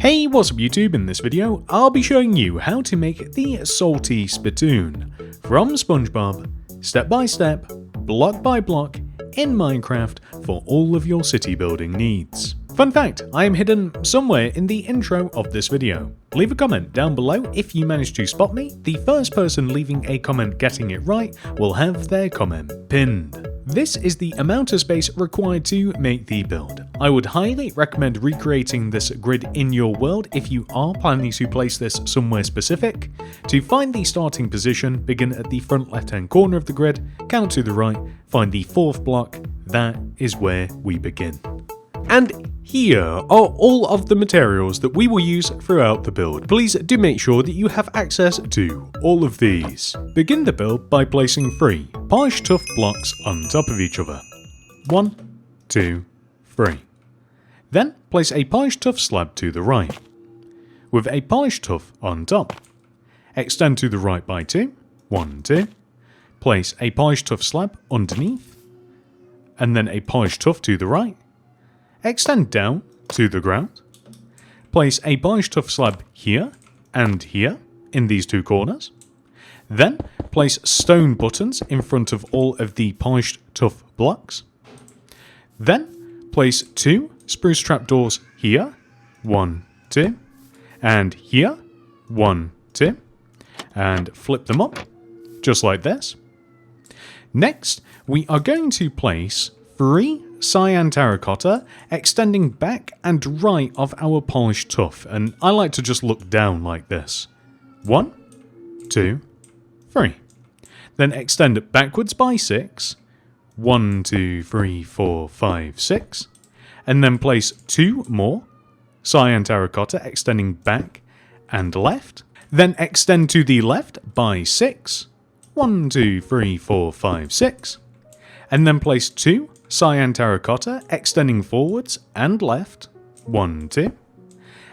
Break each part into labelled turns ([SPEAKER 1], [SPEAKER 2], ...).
[SPEAKER 1] Hey, what's up YouTube? In this video, I'll be showing you how to make the Salty Spitoon from SpongeBob, step by step, block by block, in Minecraft for all of your city building needs. Fun fact, I am hidden somewhere in the intro of this video. Leave a comment down below if you manage to spot me. The first person leaving a comment getting it right will have their comment pinned. This is the amount of space required to make the build. I would highly recommend recreating this grid in your world if you are planning to place this somewhere specific. To find the starting position, begin at the front left hand corner of the grid, count to the right, find the fourth block, that is where we begin. And here are all of the materials that we will use throughout the build. Please do make sure that you have access to all of these. Begin the build by placing 3 polished tuff blocks on top of each other. 1, 2, 3. Then place a polished tuff slab to the right, with a polished tuff on top. Extend to the right by 2, 1, 2. Place a polished tuff slab underneath, and then a polished tuff to the right. Extend down to the ground. Place a polished tuff slab here and here in these 2 corners. Then place stone buttons in front of all of the polished tuff blocks. Then place 2 spruce trapdoors here, 1, 2, and here, 1, 2, and flip them up, just like this. Next, we are going to place 3 cyan terracotta extending back and right of our polished tuff, and I like to just look down like this. 1, 2, 3. Then extend it backwards by 6. 1, 2, 3, 4, 5, 6. And then place 2 more cyan terracotta extending back and left. Then extend to the left by 6. 1, 2, 3, 4, 5, 6. And then place 2 cyan terracotta extending forwards and left. 1, 2.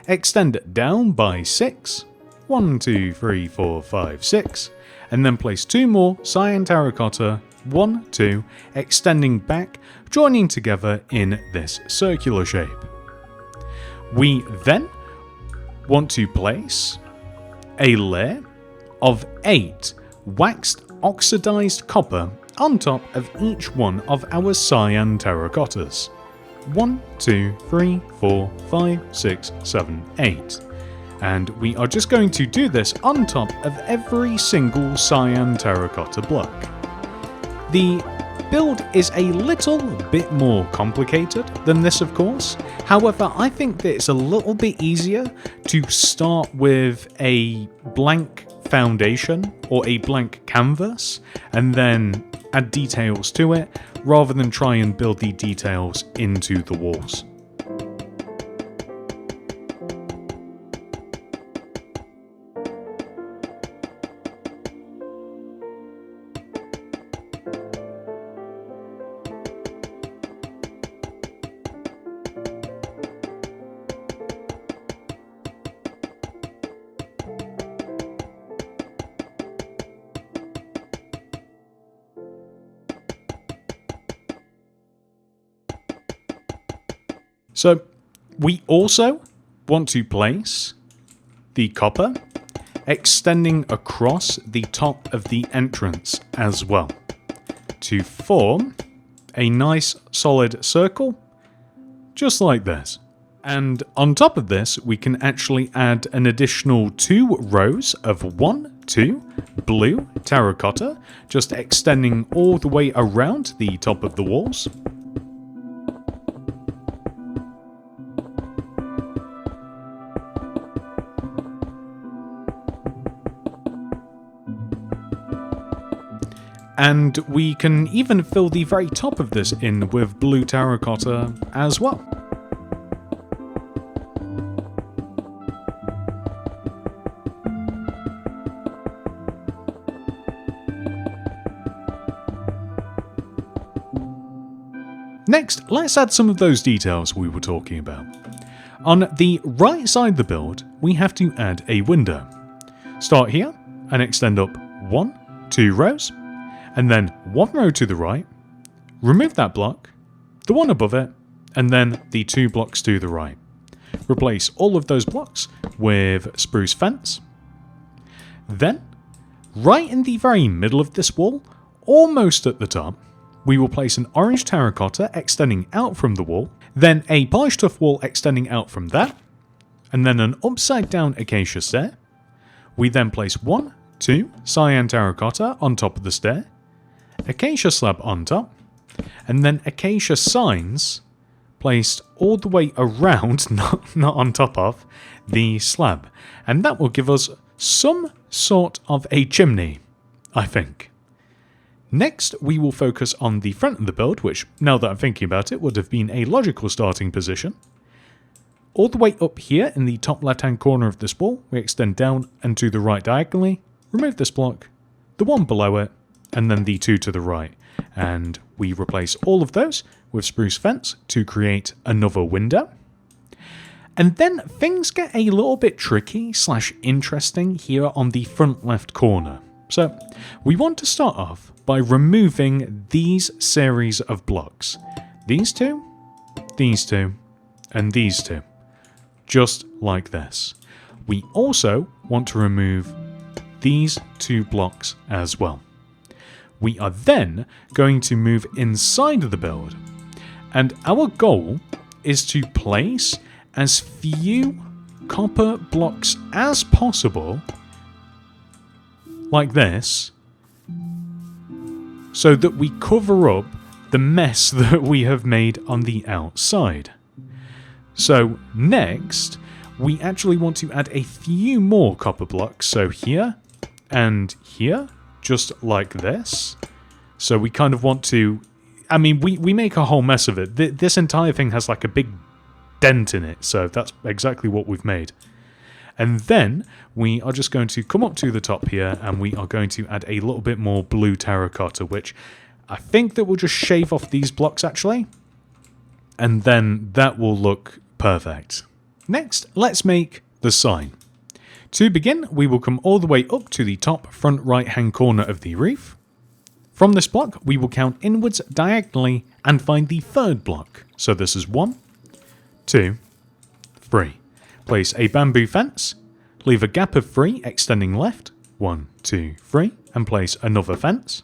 [SPEAKER 1] Extend it down by 6. 1, 2, 3, 4, 5, 6. And then place 2 more cyan terracotta, 1, 2, extending back, joining together in this circular shape. We then want to place a layer of 8 waxed oxidized copper on top of each one of our cyan terracottas. 1, 2, 3, 4, 5, 6, 7, 8. And we are just going to do this on top of every single cyan terracotta block. The build is a little bit more complicated than this, of course. However, I think that it's a little bit easier to start with a blank foundation or a blank canvas and then add details to it, rather than try and build the details into the walls. So we also want to place the copper extending across the top of the entrance as well, to form a nice solid circle, just like this. And on top of this, we can actually add an additional 2 rows of 1, 2 blue terracotta, just extending all the way around the top of the walls. And we can even fill the very top of this in with blue terracotta as well. Next, let's add some of those details we were talking about. On the right side of the build, we have to add a window. Start here and extend up 1, 2 rows. And then 1 row to the right, remove that block, the one above it, and then the 2 blocks to the right. replace all of those blocks with spruce fence. Then, right in the very middle of this wall, almost at the top, we will place an orange terracotta extending out from the wall, then a polished tuff wall extending out from that, and then an upside down acacia stair. We then place 1, 2 cyan terracotta on top of the stair, acacia slab on top, and then acacia signs placed all the way around, not on top of, the slab. And that will give us some sort of a chimney, I think. Next, we will focus on the front of the build, which, now that I'm thinking about it, would have been a logical starting position. All the way up here in the top left-hand corner of this wall, we extend down and to the right diagonally, remove this block, the one below it, and then the 2 to the right. And we replace all of those with spruce fence to create another window. And then things get a little bit tricky / interesting here on the front left corner. So we want to start off by removing these series of blocks. These two, and these two. Just like this. We also want to remove these 2 blocks as well. We are then going to move inside of the build, and our goal is to place as few copper blocks as possible, like this, so that we cover up the mess that we have made on the outside. So next, we actually want to add a few more copper blocks, so here and here, just like this. So we kind of want to, I mean, we make a whole mess of it. This entire thing has like a big dent in it, so that's exactly what we've made. And then we are just going to come up to the top here, and we are going to add a little bit more blue terracotta, which I think that will just shave off these blocks actually. And then that will look perfect. Next, let's make the sign. To begin, we will come all the way up to the top front right hand corner of the roof. From this block, we will count inwards diagonally and find the third block. So this is 1, 2, 3. Place a bamboo fence, leave a gap of 3 extending left, 1, 2, 3, and place another fence.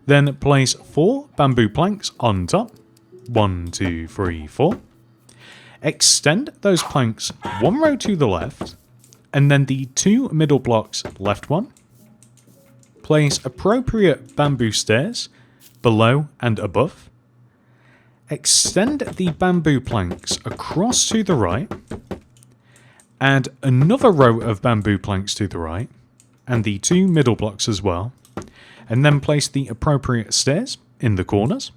[SPEAKER 1] Then place 4 bamboo planks on top, 1, 2, 3, 4. Extend those planks 1 row to the left, and then the 2 middle blocks left 1. Place appropriate bamboo stairs below and above. Extend the bamboo planks across to the right. Add another row of bamboo planks to the right, and the 2 middle blocks as well. And then place the appropriate stairs in the corners.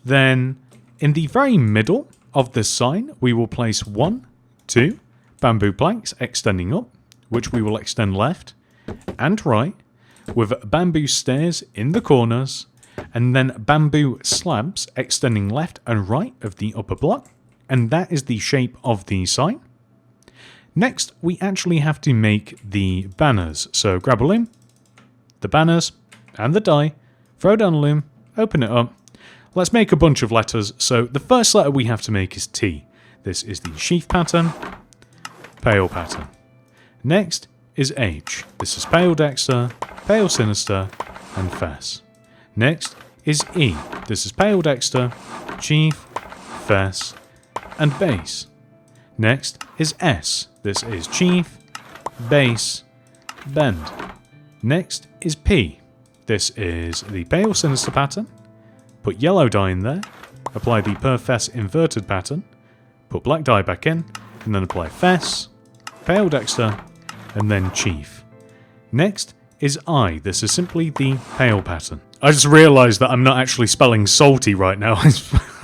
[SPEAKER 1] Then, in the very middle of this sign, we will place 1, 2 bamboo planks extending up, which we will extend left and right, with bamboo stairs in the corners, and then bamboo slabs extending left and right of the upper block, and that is the shape of the sign. Next, we actually have to make the banners, so grab a loom, the banners, and the die, throw down a loom, open it up. Let's make a bunch of letters. So the first letter we have to make is T. This is the sheaf pattern, pale pattern. Next is H. This is pale dexter, pale sinister, and fess. Next is E. This is pale dexter, chief, fess, and base. Next is S. This is chief, base, bend. Next is P. This is the pale sinister pattern. Put yellow dye in there, apply the per fess inverted pattern, put black dye back in, and then apply fess, pale dexter, and then chief. Next is I. This is simply the pale pattern. I just realised that I'm not actually spelling salty right now,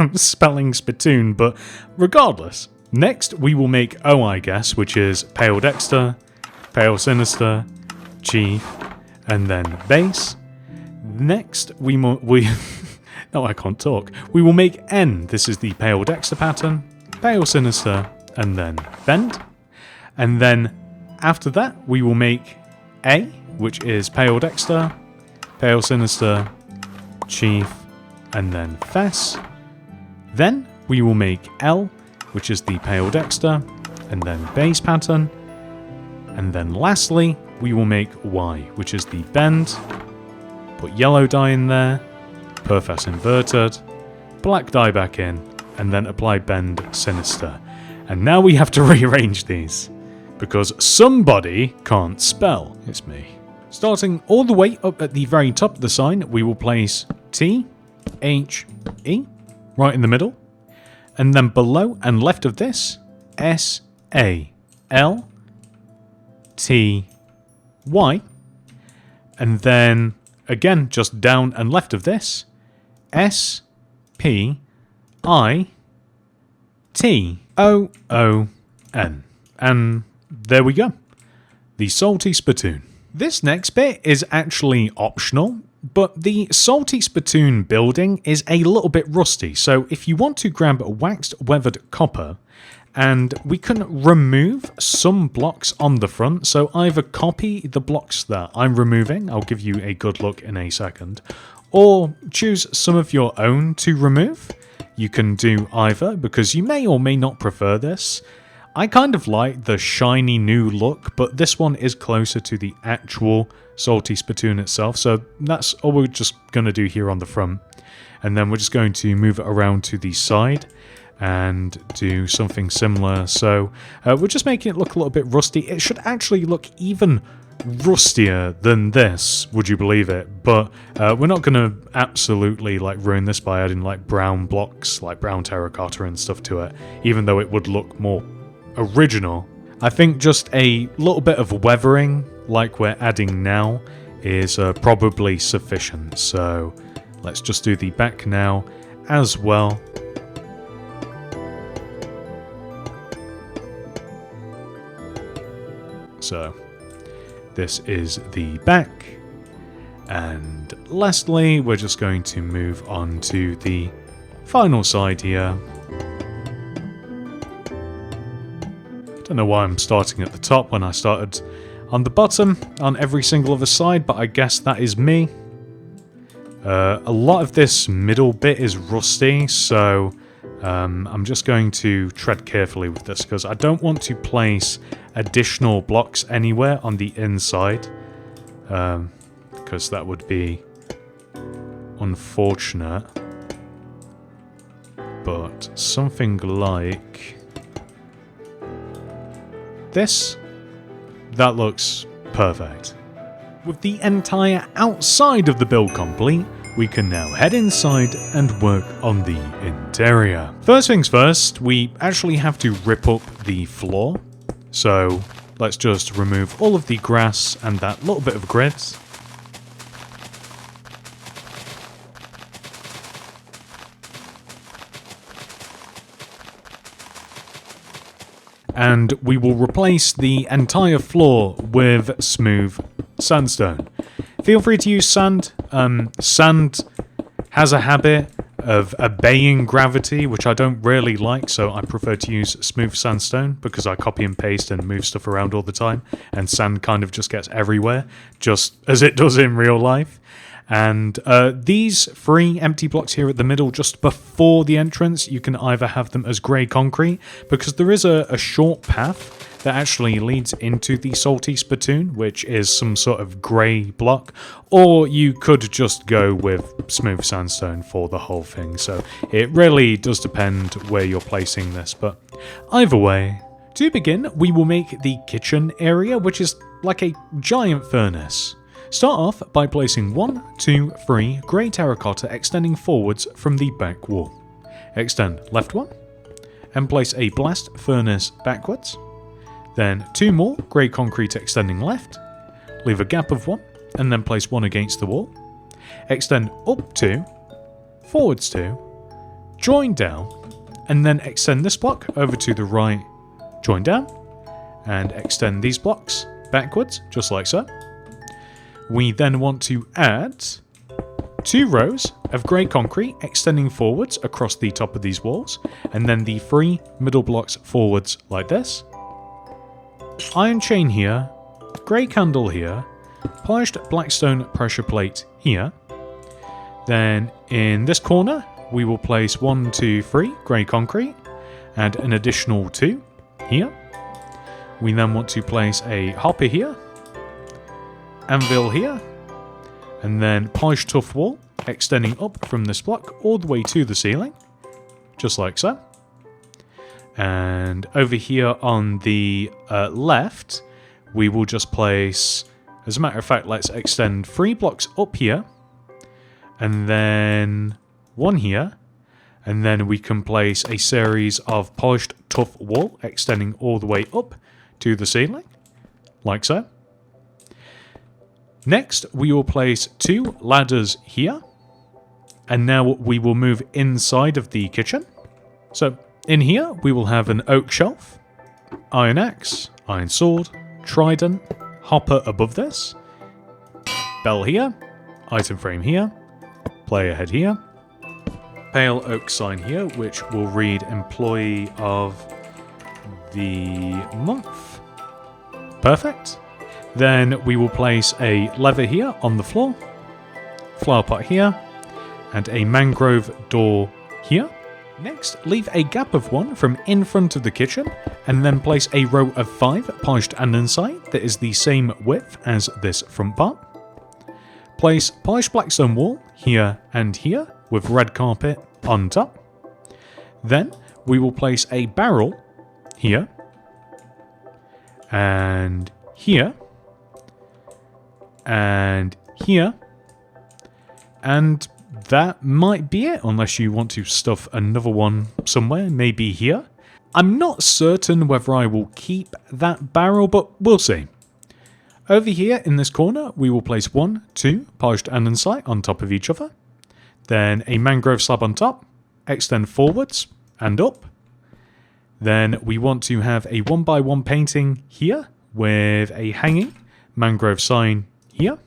[SPEAKER 1] I'm spelling spitoon, but regardless. Next we will make O, I guess, which is pale dexter, pale sinister, chief, and then base. Next no, I can't talk. We will make N. This is the pale dexter pattern, pale sinister, and then bend. And then after that, we will make A, which is pale dexter, pale sinister, chief, and then fess. Then we will make L, which is the pale Dexter, and then base pattern. And then lastly, we will make Y, which is the bend. Put yellow dye in there, perfess inverted, black dye back in, and then apply bend sinister. And now we have to rearrange these, because somebody can't spell. It's me. Starting all the way up at the very top of the sign, we will place T, H, E, right in the middle. And then below and left of this, S, A, L, T, Y. And then, again, just down and left of this, S, P, I, T, O, O, N. And there we go. The Salty Spitoon. This next bit is actually optional, but the Salty Spitoon building is a little bit rusty, so if you want to grab waxed weathered copper, and we can remove some blocks on the front, so either copy the blocks that I'm removing, I'll give you a good look in a second, or choose some of your own to remove. You can do either, because you may or may not prefer this. I kind of like the shiny new look, but this one is closer to the actual Salty Spitoon itself, so that's all we're just going to do here on the front. And then we're just going to move it around to the side and do something similar. So we're just making it look a little bit rusty. It should actually look even rustier than this, would you believe it? But we're not going to absolutely like ruin this by adding like brown blocks, like brown terracotta and stuff to it, even though it would look more original. I think just a little bit of weathering like we're adding now is probably sufficient. So let's just do the back now as well. So this is the back, and lastly we're just going to move on to the final side here. Don't know why I'm starting at the top when I started on the bottom on every single other side, but I guess that is me. A lot of this middle bit is rusty, so I'm just going to tread carefully with this because I don't want to place additional blocks anywhere on the inside, because that would be unfortunate. But something like this, that looks perfect. With the entire outside of the build complete, we can now head inside and work on the interior. First things first, we actually have to rip up the floor. So let's just remove all of the grass and that little bit of grit. And we will replace the entire floor with smooth sandstone. Feel free to use sand. Sand has a habit of obeying gravity, which I don't really like, so I prefer to use smooth sandstone because I copy and paste and move stuff around all the time, and sand kind of just gets everywhere, just as it does in real life. And these 3 empty blocks here at the middle, just before the entrance, you can either have them as grey concrete, because there is a short path that actually leads into the Salty Spitoon, which is some sort of grey block, or you could just go with smooth sandstone for the whole thing. So it really does depend where you're placing this, but either way. To begin, we will make the kitchen area, which is like a giant furnace. Start off by placing 1, 2, 3 grey terracotta extending forwards from the back wall. Extend left one, and place a blast furnace backwards. Then 2 more grey concrete extending left, leave a gap of 1, and then place 1 against the wall. Extend up 2, forwards 2, join down, and then extend this block over to the right, join down, and extend these blocks backwards, just like so. We then want to add 2 rows of grey concrete extending forwards across the top of these walls, and then the 3 middle blocks forwards like this. Iron chain here, grey candle here, polished blackstone pressure plate here. Then in this corner we will place 1, 2, 3 grey concrete, add an additional 2 here. We then want to place a hopper here, anvil here, and then polished tuff wall extending up from this block all the way to the ceiling, just like so. And over here on the left, we will just place, as a matter of fact, let's extend 3 blocks up here, and then 1 here, and then we can place a series of polished tuff wall extending all the way up to the ceiling, like so. Next, we will place 2 ladders here, and now we will move inside of the kitchen. So in here, we will have an oak shelf, iron axe, iron sword, trident, hopper above this, bell here, item frame here, player head here, pale oak sign here, which will read employee of the month. Perfect. Then we will place a lever here on the floor, flower pot here, and a mangrove door here. Next, leave a gap of 1 from in front of the kitchen, and then place a row of 5 polished andesite that is the same width as this front part. Place polished blackstone wall here and here with red carpet on top. Then we will place a barrel here and here and here, and that might be it, unless you want to stuff another one somewhere, maybe here. I'm not certain whether I will keep that barrel, but we'll see. Over here in this corner, we will place 1, 2 polished andesite on top of each other. Then a mangrove slab on top, extend forwards and up. Then we want to have a 1x1 painting here with a hanging mangrove sign here.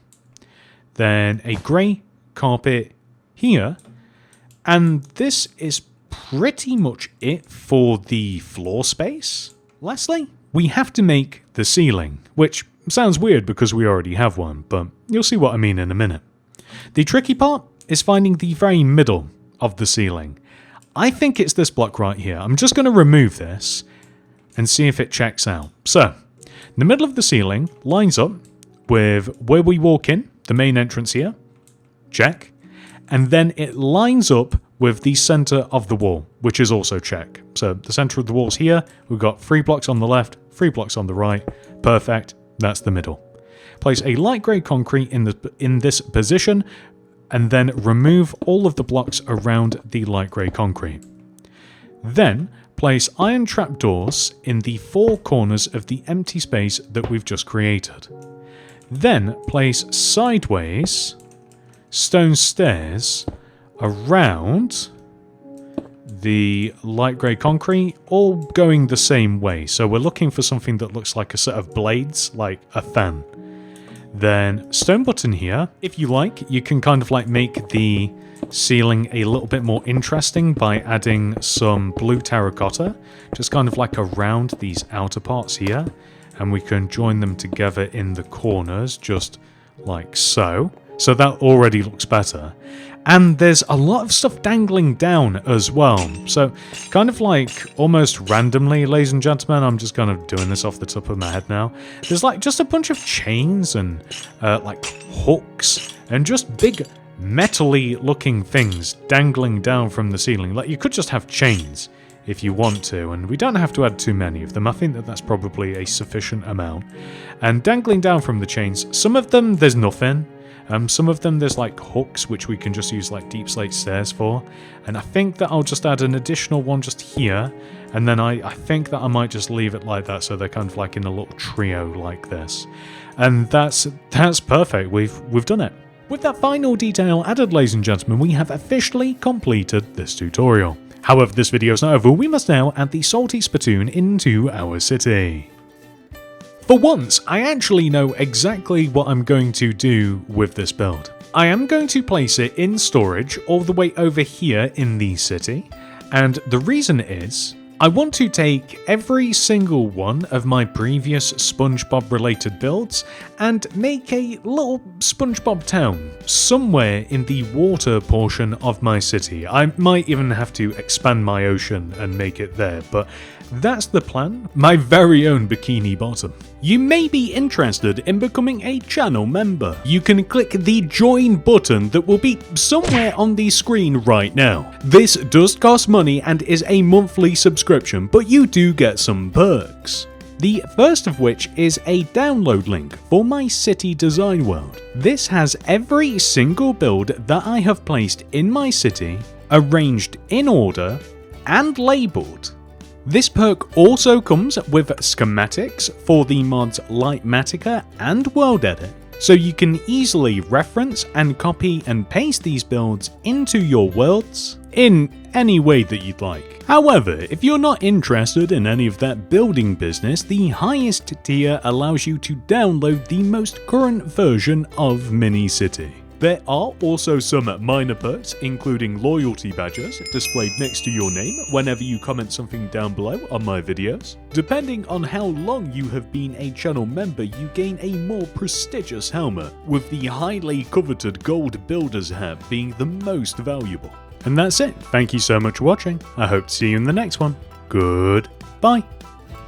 [SPEAKER 1] Then a grey carpet here. And this is pretty much it for the floor space. Lastly, we have to make the ceiling, which sounds weird because we already have one, but you'll see what I mean in a minute. The tricky part is finding the very middle of the ceiling. I think it's this block right here. I'm just going to remove this and see if it checks out. So, the middle of the ceiling lines up with where we walk in, the main entrance here. Check. And then it lines up with the center of the wall, which is also check. So the center of the wall's here. We've got 3 blocks on the left, 3 blocks on the right. Perfect. That's the middle. Place a light grey concrete in this position, and then remove all of the blocks around the light grey concrete. Then place iron trapdoors in the 4 corners of the empty space that we've just created. Then place sideways stone stairs around the light grey concrete, all going the same way. So we're looking for something that looks like a set of blades, like a fan. Then stone button here. If you like, you can kind of like make the ceiling a little bit more interesting by adding some blue terracotta, just kind of like around these outer parts here. And we can join them together in the corners, just like so. So that already looks better. And there's a lot of stuff dangling down as well. So kind of like almost randomly, ladies and gentlemen, I'm just kind of doing this off the top of my head now. There's like just a bunch of chains and like hooks and just big metal-y looking things dangling down from the ceiling. Like you could just have chains if you want to, and we don't have to add too many of them. I think that that's probably a sufficient amount. And dangling down from the chains, some of them there's nothing. Some of them there's like hooks which we can just use like deep slate stairs for, and I think that I'll just add an additional one just here, and then I think that I might just leave it like that so they're kind of like in a little trio like this, and that's perfect. We've done it. With that final detail added, ladies and gentlemen, we have officially completed this tutorial. However, this video is not over. We must now add the Salty Spitoon into our city. For once, I actually know exactly what I'm going to do with this build. I am going to place it in storage all the way over here in the city, and the reason is, I want to take every single one of my previous SpongeBob related builds and make a little SpongeBob town somewhere in the water portion of my city. I might even have to expand my ocean and make it there, but that's the plan. My very own Bikini Bottom. You may be interested in becoming a channel member. You can click the join button that will be somewhere on the screen right now. This does cost money and is a monthly subscription, but you do get some perks. The first of which is a download link for my city design world. This has every single build that I have placed in my city, arranged in order, and labeled. This perk also comes with schematics for the mods Lightmatica and World Edit, so you can easily reference and copy and paste these builds into your worlds in any way that you'd like. However, if you're not interested in any of that building business, the highest tier allows you to download the most current version of Minicity. There are also some minor perks, including loyalty badges displayed next to your name whenever you comment something down below on my videos. Depending on how long you have been a channel member, you gain a more prestigious helmet, with the highly coveted gold builder's hat being the most valuable. And that's it. Thank you so much for watching. I hope to see you in the next one. Goodbye.